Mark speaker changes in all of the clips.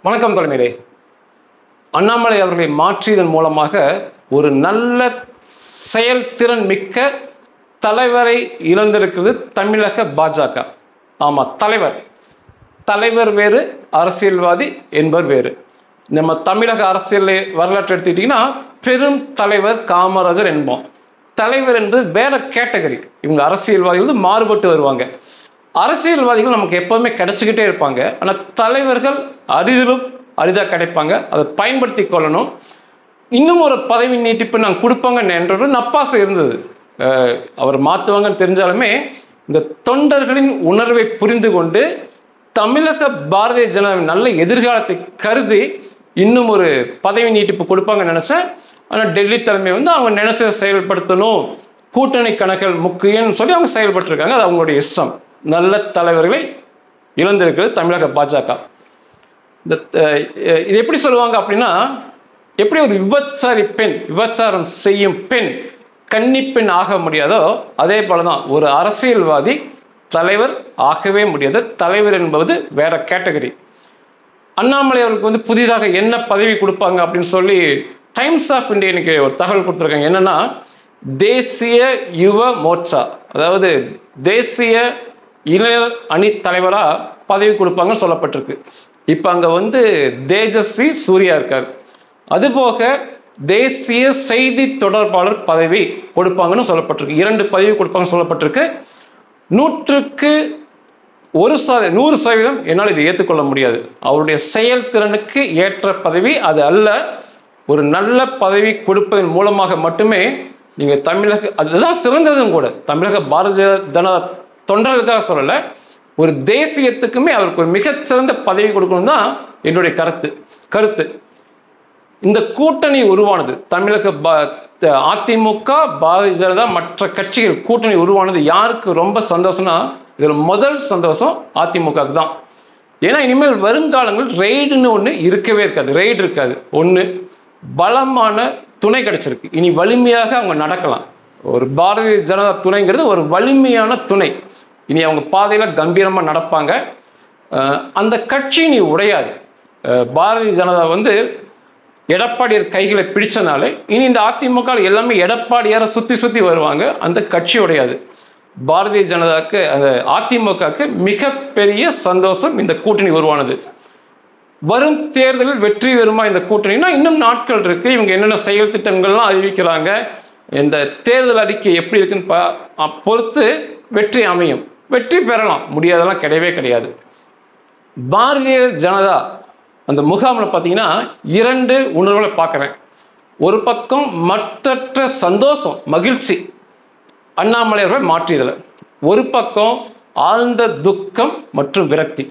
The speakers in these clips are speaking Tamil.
Speaker 1: வணக்கம் தலைமையிலே. அண்ணாமலை அவர்களை மாற்றியதன் மூலமாக ஒரு நல்ல செயல்திறன் மிக்க தலைவரை இழந்திருக்கிறது தமிழக பாஜக. ஆமாம், தலைவர் வேறு, அரசியல்வாதி என்பவர் வேறு. நம்ம தமிழக அரசியல் வரலாற்று எடுத்துக்கிட்டிங்கன்னா பெரும் தலைவர் காமராஜர் என்போம். தலைவர் என்பது வேற கேட்டகரி. இவங்க அரசியல்வாதிகள் மாறுபட்டு வருவாங்க. அரசியல்வாதிகள் நமக்கு எப்போவுமே கிடைச்சிக்கிட்டே இருப்பாங்க. ஆனால் தலைவர்கள் அரிதிலும் அரிதாக கிடைப்பாங்க. அதை பயன்படுத்தி கொள்ளணும். இன்னும் ஒரு பதவி நீட்டிப்பு நாங்கள் கொடுப்பாங்க என்ற ஒரு நப்பாசை இருந்தது. அவர் மாற்றுவாங்கன்னு தெரிஞ்சாலுமே இந்த தொண்டர்களின் உணர்வை புரிந்து கொண்டு தமிழக பாரதிய ஜனதாவின் நல்ல எதிர்காலத்தை கருதி இன்னும் ஒரு பதவி நீட்டிப்பு கொடுப்பாங்கன்னு நினச்சேன். ஆனால் டெல்லி தலைமை அவங்க நினைச்சதை செயல்படுத்தணும், கூட்டணி கணக்குகள் முக்கியம்னு சொல்லி அவங்க செயல்பட்டுருக்காங்க. அது அவங்களுடைய இஷ்டம். நல்ல தலைவர்களை இழந்திருக்கிறது தமிழக பாஜக. இது எப்படி சொல்லுவாங்க அப்படின்னா, எப்படி ஒரு விபச்சாரி பெண், விபச்சாரம் செய்யும் பெண் கன்னிப்பெண் ஆக முடியாதோ அதே போல தான் ஒரு அரசியல்வாதி தலைவர் ஆகவே முடியாது. தலைவர் என்பது வேற கேட்டகரி. அண்ணாமலை அவருக்கு புதிதாக என்ன பதவி கொடுப்பாங்க அப்படின்னு சொல்லி டைம்ஸ் ஆஃப் இந்தியா இன்னைக்கு ஒரு தகவல் கொடுத்துருக்காங்க. என்னன்னா, தேசிய யுவ மோர்ச்சா, அதாவது தேசிய இளைஞர் அணி தலைவராக பதவி கொடுப்பாங்கன்னு சொல்லப்பட்டிருக்கு. இப்போ அங்கே தேஜஸ்வி சூர்யா இருக்கார். அதுபோக தேசிய செய்தி தொடர்பாளர் பதவி கொடுப்பாங்கன்னு சொல்லப்பட்டிருக்கு. 2 பதவி கொடுப்பாங்கன்னு சொல்லப்பட்டிருக்கு. 100% என்னால் இதை ஏற்றுக்கொள்ள முடியாது. அவருடைய செயல்திறனுக்கு ஏற்ற பதவி அது அல்ல. ஒரு நல்ல பதவி கொடுப்பதன் மூலமாக மட்டுமே நீங்கள் அதுதான் சிறந்ததும் கூட. தமிழக பாரதிய ஜனதா தொண்டர்களுக்காக சொல்லலை, ஒரு தேசியத்துக்குமே அவருக்கு ஒரு மிகச்சிறந்த பதவி கொடுக்கணும் தான் என்னுடைய கருத்து. இந்த கூட்டணி உருவானது தமிழக அதிமுக பாரதிய ஜனதா மற்ற கட்சிகள் கூட்டணி உருவானது யாருக்கு ரொம்ப சந்தோஷம்னா, இதில் முதல் சந்தோஷம் அதிமுகவுக்கு தான். ஏன்னா இனிமேல் வருங்காலங்கள் ரெய்டுன்னு ஒன்று இருக்கவே இருக்காது. ரெய்டு இருக்காது. ஒன்று பலமான துணை கிடைச்சிருக்கு. இனி வலிமையாக அவங்க நடக்கலாம். ஒரு பாரதிய ஜனதா துணைங்கிறது ஒரு வலிமையான துணை. இனி அவங்க பாதையில் கம்பீரமாக நடப்பாங்க. அந்த கட்சி நீ உடையாது. பாரதிய ஜனதா எடப்பாடியார் கைகளை பிடிச்சனால இனி இந்த அதிமுக எல்லாமே எடப்பாடியாரை சுற்றி வருவாங்க. அந்த கட்சி உடையாது. பாரதிய ஜனதாவுக்கு அந்த அதிமுகவுக்கு மிகப்பெரிய சந்தோஷம் இந்த கூட்டணி உருவானது. வரும் தேர்தலில் வெற்றி பெறுமா இந்த கூட்டணினா இன்னும் நாட்கள் இருக்கு. இவங்க என்னென்ன செயல் திட்டங்கள்லாம் அறிவிக்கிறாங்க, இந்த தேர்தல் அறிக்கை எப்படி இருக்குன்னு பொறுத்து வெற்றி அமையும். வெற்றி பெறலாம், முடியாதெல்லாம் கிடையாது. பாரதிய ஜனதா அந்த முகாமில் பார்த்தீங்கன்னா 2 உணர்வுகளை பார்க்குறேன். ஒரு பக்கம் மற்றற்ற சந்தோஷம், மகிழ்ச்சி அண்ணாமலை அவர்களை மாற்றியதில். ஒரு பக்கம் ஆழ்ந்த துக்கம் மற்றும் விரக்தி.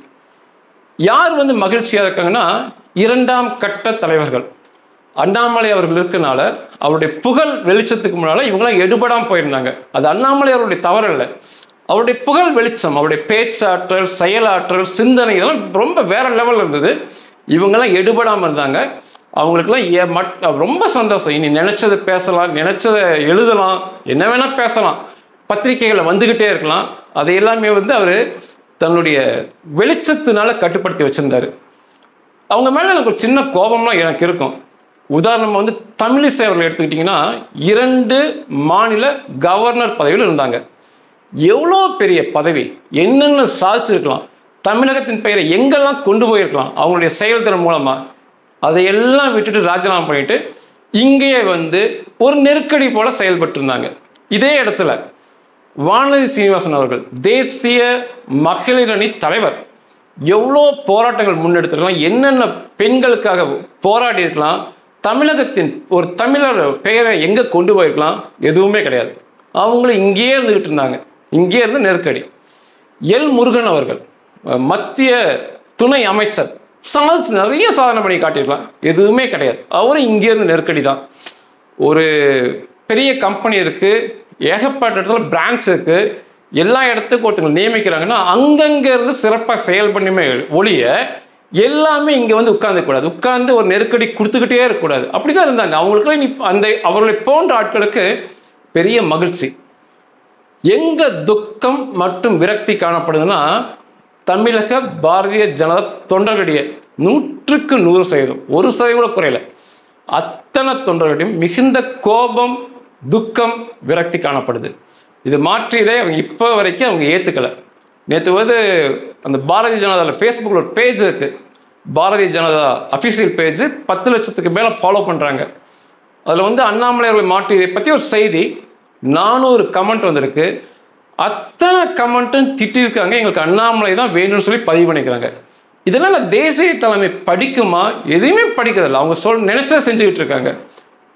Speaker 1: யார் மகிழ்ச்சியாக இருக்காங்கன்னா, 2ஆம் கட்ட தலைவர்கள். அண்ணாமலை அவர்கள் இருக்கனால அவருடைய புகழ் வெளிச்சத்துக்கு முன்னால் இவங்களாம் எடுபடாமல் போயிருந்தாங்க. அது அண்ணாமலை அவருடைய தவறு இல்லை. அவருடைய புகழ் வெளிச்சம், அவருடைய பேச்சாற்றல், செயலாற்றல், சிந்தனை இதெல்லாம் ரொம்ப வேற லெவலில் இருந்தது. இவங்கெல்லாம் எடுபடாமல் இருந்தாங்க. அவங்களுக்கெல்லாம் ரொம்ப சந்தோஷம். இனி நினைச்சதை பேசலாம், நினைச்சதை எழுதலாம், என்ன வேணால் பேசலாம், பத்திரிகைகளை வந்துக்கிட்டே இருக்கலாம். அதை எல்லாமே அவர் தன்னுடைய வெளிச்சத்தினால கட்டுப்படுத்தி வச்சிருந்தாரு. அவங்க மேலே எனக்கு ஒரு சின்ன கோபம்லாம் எனக்கு இருக்கும். உதாரணமாக தமிழிசை அவர்கள் எடுத்துக்கிட்டிங்கன்னா 2 மாநில கவர்னர் பதவியில் இருந்தாங்க. எவ்வளோ பெரிய பதவி, என்னென்ன சாதிச்சிருக்கலாம், தமிழகத்தின் பெயரை எங்கெல்லாம் கொண்டு போயிருக்கலாம் அவங்களுடைய செயல்திறன் மூலமாக. அதையெல்லாம் விட்டுட்டு ராஜினாமா பண்ணிட்டு இங்கேயே ஒரு நெருக்கடி போல செயல்பட்டு இருந்தாங்க. இதே இடத்துல வானதி சீனிவாசன் அவர்கள் தேசிய மகளிர் அணி தலைவர். எவ்வளோ போராட்டங்கள் முன்னெடுத்திருக்கலாம், என்னென்ன பெண்களுக்காக போராடி இருக்கலாம், தமிழகத்தின் ஒரு தமிழர் பெயரை எங்கே கொண்டு போயிருக்கலாம், எதுவுமே கிடையாது. அவங்களும் இங்கேயே இருந்துக்கிட்டு இருந்தாங்க. இங்கே இருந்து நெருக்கடி. எல் முருகன் அவர்கள் மத்திய துணை அமைச்சர், நிறைய சாதனை பண்ணி காட்டியிருக்கலாம், எதுவுமே கிடையாது. அவரும் இங்கேருந்து நெருக்கடி தான். ஒரு பெரிய கம்பெனி இருக்குது, ஏகப்பட்ட இடத்துல பிரான்ச் இருக்குது, எல்லா இடத்துக்கும் ஒருத்தங்க நியமிக்கிறாங்கன்னா அங்கங்கே இருந்து சிறப்பாக செயல் பண்ணியுமே ஒழிய எல்லாமே இங்கே உட்காந்துக்கூடாது. உட்கார்ந்து ஒரு நெருக்கடி கொடுத்துக்கிட்டே இருக்கக்கூடாது. அப்படி தான் இருந்தாங்க. அவங்களுக்குலாம் அவர்களை போன்ற ஆட்களுக்கு பெரிய மகிழ்ச்சி. எங்கே துக்கம் மற்றும் விரக்தி காணப்படுதுன்னா தமிழக பாரதிய ஜனதா தொண்டர்களிடையே 100க்கு 100%, 1% கூட குறையல. அத்தனை தொண்டர்களிடம் மிகுந்த கோபம், துக்கம், விரக்தி காணப்படுது. இது மாற்றியதை அவங்க இப்போ வரைக்கும் அவங்க ஏற்றுக்கலை. நேற்று வந்து அந்த பாரதிய ஜனதாவில் ஃபேஸ்புக்கில் ஒரு பேஜ் இருக்குது, பாரதிய ஜனதா அஃபிஷியல் பேஜ், 10 லட்சத்துக்கு மேலே ஃபாலோ பண்ணுறாங்க. அதில் வந்து அண்ணாமலை அவர்களை மாற்றியதை பற்றி ஒரு செய்தி 400 கமெண்ட் வந்திருக்கு. அத்தனை கமெண்ட்டும் திட்டிருக்காங்க, எங்களுக்கு அண்ணாமலை தான் வேணும்னு சொல்லி பதிவு பண்ணிக்கிறாங்க. இதனால் தேசிய தலைமை படிக்குமா? எதையுமே படிக்கிறதில்ல. அவங்க நினைச்சதை செஞ்சுக்கிட்டு இருக்காங்க.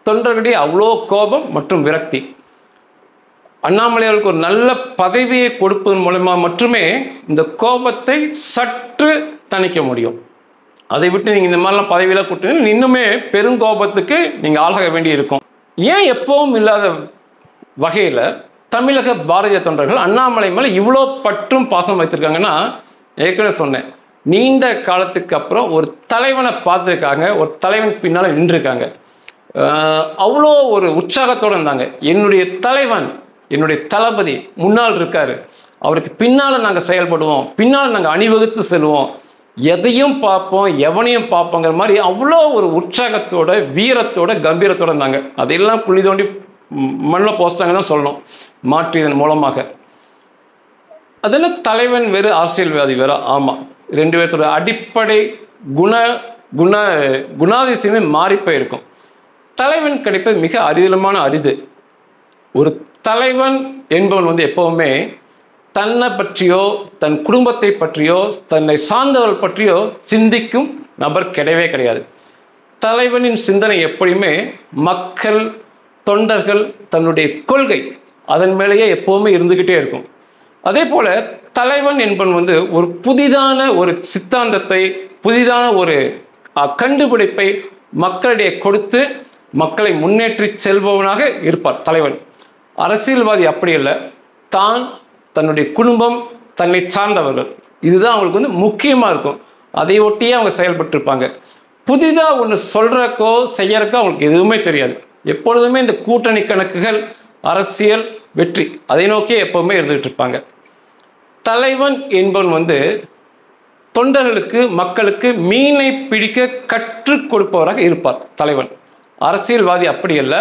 Speaker 1: தொண்டர்களிடையே அவ்வளோ கோபம் மற்றும் விரக்தி. அண்ணாமலை அவர்களுக்கு ஒரு நல்ல பதவியை கொடுப்பதன் மூலமாக மட்டுமே இந்த கோபத்தை சற்று தணிக்க முடியும். அதை விட்டு நீங்கள் இந்த மாதிரிலாம் பதவியெல்லாம் கொடுத்தீங்கன்னா இன்னுமே பெருங்கோபத்துக்கு நீங்கள் ஆளாக வேண்டி இருக்கும். ஏன் எப்பவும் இல்லாத வகையில் தமிழக பாரதிய தொண்டர்கள் அண்ணாமலை மேலே இவ்வளோ பற்றும் பாசம் வைத்திருக்காங்கன்னா, ஏற்கனவே சொன்னேன், நீண்ட காலத்துக்கு அப்புறம் ஒரு தலைவனை பார்த்துருக்காங்க, ஒரு தலைவன் பின்னால் நின்றுருக்காங்க. அவ்வளோ ஒரு உற்சாகத்தோடு இருந்தாங்க. என்னுடைய தலைவன், என்னுடைய தளபதி முன்னால் இருக்காரு, அவருக்கு பின்னால் நாங்கள் செயல்படுவோம், பின்னால் நாங்கள் அணிவகுத்து செல்வோம், எதையும் பார்ப்போம், எவனையும் பார்ப்போங்கிற மாதிரி அவ்வளோ ஒரு உற்சாகத்தோட, வீரத்தோட, கம்பீரத்தோடு இருந்தாங்க. அதையெல்லாம் குழி தோண்டி மண்ணில் போஸ்டாங்க தான் சொல்லணும், மாற்றியதன் மூலமாக. அதெல்லாம் தலைவன் வேறு, அரசியல்வாதி வேறு. ஆமாம், 2 பேர்த்தோட அடிப்படை குணாதிசயமே மாறி போயிருக்கும். தலைவன் கிடைப்பது மிக அரிதலமான அரிது. ஒரு தலைவன் என்பவன் வந்து எப்பவுமே தன்னை பற்றியோ, தன் குடும்பத்தை பற்றியோ, தன்னை சார்ந்தவர்கள் பற்றியோ சிந்திக்கும் நபர் கிடையவே கிடையாது. தலைவனின் சிந்தனை எப்படியுமே மக்கள், தொண்டர்கள், தன்னுடைய கொள்கை, அதன் மேலேயே எப்போவுமே இருந்துக்கிட்டே இருக்கும். அதே போல் தலைவன் என்பவன் வந்து ஒரு புதிதான ஒரு சித்தாந்தத்தை, புதிதான ஒரு கண்டுபிடிப்பை மக்களிடையே கொடுத்து மக்களை முன்னேற்றி செல்பவனாக இருப்பார் தலைவன். அரசியல்வாதி அப்படி இல்லை, தான், தன்னுடைய குடும்பம், தன்னை சார்ந்தவர்கள், இதுதான் அவங்களுக்கு வந்து முக்கியமாக இருக்கும். அதை ஒட்டியே அவங்க செயல்பட்டுருப்பாங்க. புதிதாக ஒன்று சொல்கிறக்கோ செய்யறக்கோ அவங்களுக்கு எதுவுமே தெரியாது. எப்பொழுதுமே இந்த கூட்டணி கணக்குகள், அரசியல், வெற்றி, அதை நோக்கியே எப்போவுமே இருந்துகிட்டு இருப்பாங்க. தலைவன் என்பவன் வந்து தொண்டர்களுக்கு, மக்களுக்கு மீனை பிடிக்க கற்றுக் கொடுப்பவராக இருப்பார் தலைவன். அரசியல்வாதி அப்படி அல்ல,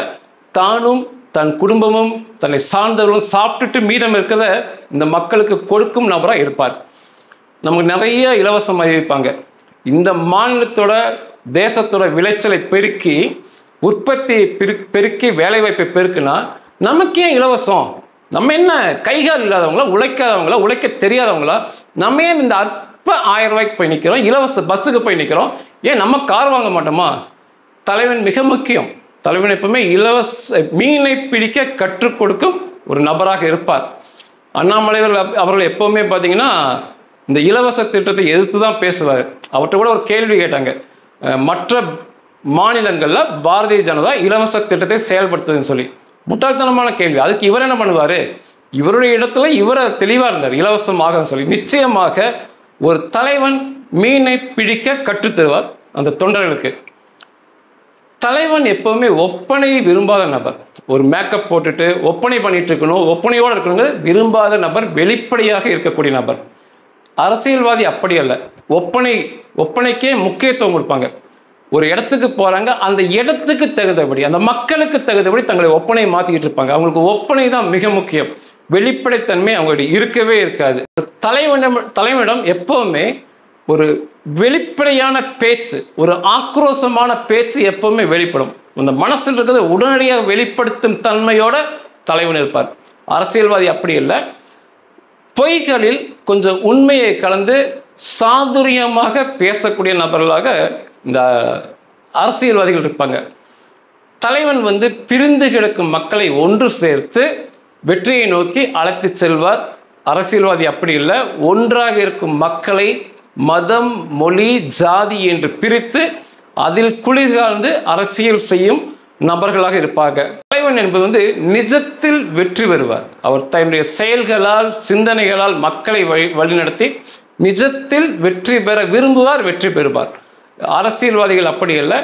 Speaker 1: தானும் தன் குடும்பமும் தன்னை சார்ந்தவர்களும் சாப்பிட்டுட்டு மீதம் இருக்கிறத இந்த மக்களுக்கு கொடுக்கும் நபராக இருப்பார். நமக்கு நிறைய இலவசம் அறிவிப்பாங்க. இந்த மாநிலத்தோட, தேசத்தோட விளைச்சலை பெருக்கி, உற்பத்தியை பெருக்கி, வேலைவாய்ப்பை பெருக்குனா நமக்கே இலவசம்? நம்ம என்ன கைகால் இல்லாதவங்களா, உழைக்காதவங்களா, உழைக்க தெரியாதவங்களா? நம்ம ஏன் இந்த அற்ப 1000 ரூபாய்க்கு போய் நிற்கிறோம், இலவச பஸ்ஸுக்கு போய் நிற்கிறோம்? ஏன் நம்ம கார் வாங்க மாட்டோமா? தலைவன் மிக முக்கியம். தலைவன் எப்பவுமே இலவச மீனை பிடிக்க கற்றுக் கொடுக்கும் ஒரு நபராக இருப்பார். அண்ணாமலை அவர்கள் எப்பவுமே பார்த்தீங்கன்னா இந்த இலவச திட்டத்தை எதிர்த்து தான் பேசுவார். அவர்கிட்ட கூட ஒரு கேள்வி கேட்டாங்க, மற்ற மாநிலங்களில் பாரதிய ஜனதா இலவச திட்டத்தை செயல்படுத்துதுன்னு சொல்லி. முட்டாள்தனமான கேள்வி. அதுக்கு இவர் என்ன பண்ணுவார்? இவருடைய இடத்துல இவரை தெளிவாக இருந்தார், இலவசமாக சொல்லி. நிச்சயமாக ஒரு தலைவன் மீனை பிடிக்க கற்றுத்தருவார் அந்த தொண்டர்களுக்கு. தலைவன் எப்பவுமே ஒப்பனையை விரும்பாத நபர். ஒரு மேக்கப் போட்டுட்டு ஒப்பனை பண்ணிட்டு இருக்கணும், ஒப்பனையோடு இருக்கணுங்க விரும்பாத நபர், வெளிப்படையாக இருக்கக்கூடிய நபர். அரசியல்வாதி அப்படி அல்ல, ஒப்பனைக்கே முக்கியத்துவம் கொடுப்பாங்க. ஒரு இடத்துக்கு போகிறாங்க, அந்த இடத்துக்கு தகுந்தபடி, அந்த மக்களுக்கு தகுந்தபடி தங்களை ஒப்பனை மாற்றிக்கிட்டு இருப்பாங்க. அவங்களுக்கு ஒப்பனை தான் மிக முக்கியம். வெளிப்படைத்தன்மை அவங்களுடைய இருக்கவே இருக்காது. தலைவனிடம் எப்பவுமே ஒரு வெளிப்படையான பேச்சு, ஒரு ஆக்ரோஷமான பேச்சு எப்பவுமே வெளிப்படும். அந்த மனசில் இருக்கிறத உடனடியாக வெளிப்படுத்தும் தன்மையோட தலைவன் இருப்பார். அரசியல்வாதி அப்படி இல்லை, பொய்களில் கொஞ்சம் உண்மையை கலந்து சாதுரியமாக பேசக்கூடிய நபர்களாக இந்த அரசியல்வாதிகள் இருப்பாங்க. தலைவன் வந்து பிரிந்து கிடக்கும் மக்களை ஒன்று சேர்த்து வெற்றியை நோக்கி அழைத்து செல்வார். அரசியல்வாதி அப்படி இல்லை, ஒன்றாக இருக்கும் மக்களை மதம், மொழி, ஜாதி என்று பிரித்து அதில் குளிர்காழ்ந்து அரசியல் செய்யும் நபர்களாக இருப்பாங்க. தலைவன் என்பது வந்து நிஜத்தில் வெற்றி பெறுவார். அவர் தன்னுடைய செயல்களால், சிந்தனைகளால் மக்களை வழிநடத்தி நிஜத்தில் வெற்றி பெற விரும்புவார், வெற்றி பெறுவார். அரசியல்வாதிகள் அப்படி அல்ல,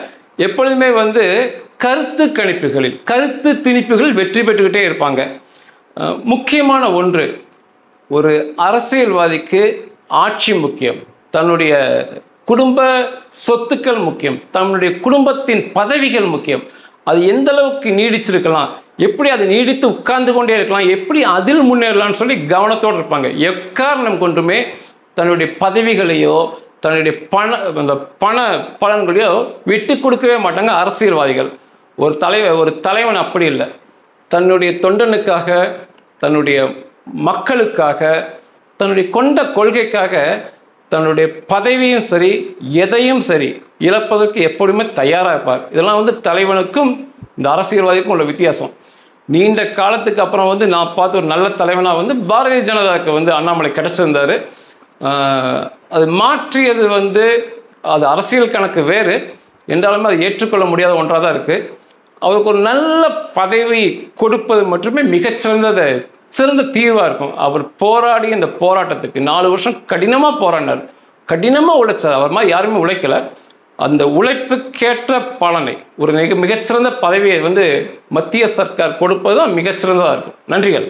Speaker 1: எப்பொழுதுமே வந்து கருத்து கணிப்புகளில், கருத்து திணிப்புகளில் வெற்றி பெற்றுக்கிட்டே இருப்பாங்க. முக்கியமான ஒன்று, ஒரு அரசியல்வாதிக்கு ஆட்சி முக்கியம், தன்னுடைய குடும்ப சொத்துக்கள் முக்கியம், தன்னுடைய குடும்பத்தின் பதவிகள் முக்கியம். அது எந்த அளவுக்கு நீடிச்சிருக்கலாம், எப்படி அது நீடித்து உட்கார்ந்து கொண்டே இருக்கலாம், எப்படி அதில் முன்னேறலாம்னு சொல்லி கவனத்தோடு இருப்பாங்க. எக்காரணம் கொண்டுமே தன்னுடைய பதவிகளையோ தன்னுடைய அந்த பண பலன்களையோ விட்டு கொடுக்கவே மாட்டாங்க அரசியல்வாதிகள். ஒரு தலைவன் அப்படி இல்லை. தன்னுடைய தொண்டனுக்காக, தன்னுடைய மக்களுக்காக, தன்னுடைய கொண்ட கொள்கைக்காக தன்னுடைய பதவியும் சரி எதையும் சரி இழப்பதற்கு எப்பொழுதுமே தயாராக இருப்பார். இதெல்லாம் தலைவனுக்கும் இந்த அரசியல்வாதிக்கும் உள்ள வித்தியாசம். நீண்ட காலத்துக்கு அப்புறம் நான் பார்த்த ஒரு நல்ல தலைவனாக பாரதிய ஜனதாவுக்கு அண்ணாமலை கிடச்சிருந்தார். அது மாற்றியது அது அரசியல் கணக்கு வேறு என்றாலுமே அதை ஏற்றுக்கொள்ள முடியாத ஒன்றாக தான் இருக்குது. அவருக்கு ஒரு நல்ல பதவி கொடுப்பது மட்டுமே சிறந்த தீர்வாக இருக்கும். அவர் போராடி இந்த போராட்டத்துக்கு 4 வருஷம் கடினமாக போராடினார், கடினமாக உழைச்சார். அவர் மாதிரி யாருமே உழைக்கலை. அந்த உழைப்புக்கேற்ற பலனை ஒரு மிகச்சிறந்த பதவியை மத்திய சர்க்கார் கொடுப்பது தான் மிகச்சிறந்ததாக இருக்கும். நன்றிகள்.